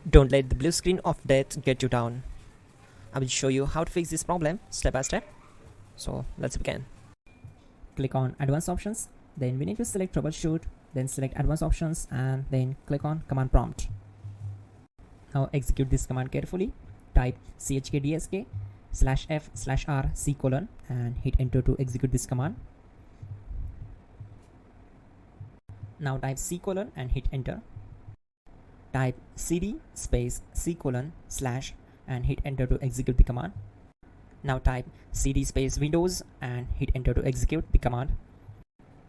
Don't let the blue screen of death get you down. I will show you how to fix this problem step by step. So let's begin. Click on Advanced Options, then we need to select Troubleshoot, then select Advanced Options and then click on Command Prompt. Now execute this command carefully. Type chkdsk/f/r c : and hit enter to execute this command. Now type c : and hit enter. Type cd space c : / and hit enter to execute the command. Now type cd space Windows and hit enter to execute the command.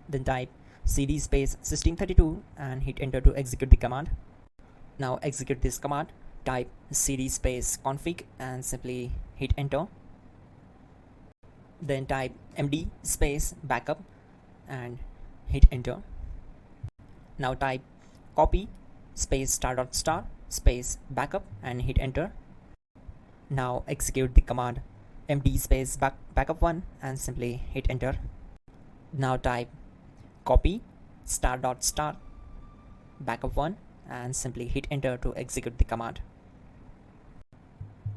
Then type cd space system32 and hit enter to execute the command. Now execute this command. Type cd space config and simply hit enter. Then type md space backup and hit enter. Now type copy space *** space backup and hit enter. Now execute the command md space backup1 and simply hit enter. Now type copy *** backup1 and simply hit enter to execute the command.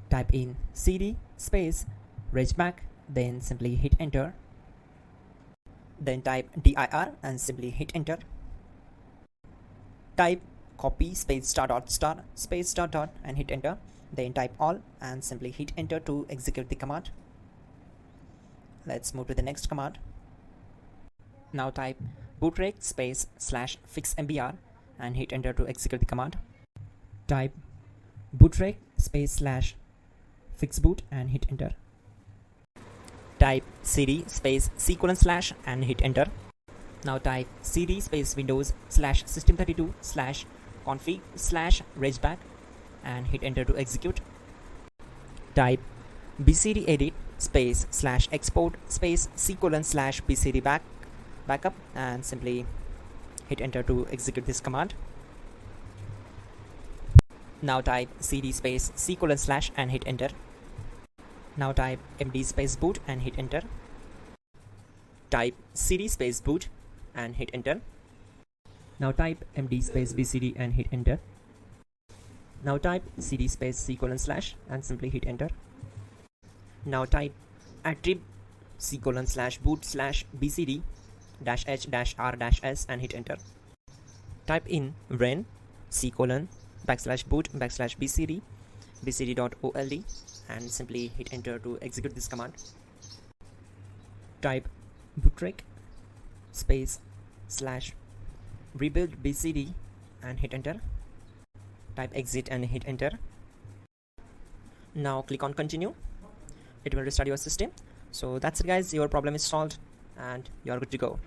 Type in cd space regback, then simply hit enter. Then type dir and simply hit enter. Type copy space *** space .. and hit enter. Then type all and simply hit enter to execute the command. Let's move to the next command. Now type bootrec space /fixmbr and hit enter to execute the command. Type bootrec space /fixboot and hit enter. Type cd space c : / and hit enter. Now type cd space Windows /system32 /config /regback and hit enter to execute. Type bcd edit space /export space c : /bcd backup and simply hit enter to execute this command. Now type cd space c : / and hit enter. Now type md space boot and hit enter. Type cd space boot and hit enter. Now type md space bcd and hit enter. Now type cd space c : / and simply hit enter. Now type attrib c : / boot /bcd -h -r -s and hit enter. Type in ren c : /boot /bcd bcd.old and simply hit enter to execute this command. Type bootrec space /rebuild bcd and hit enter. Type exit and hit enter. Now click on continue. It will restart your system. So that's it guys, your problem is solved and you are good to go.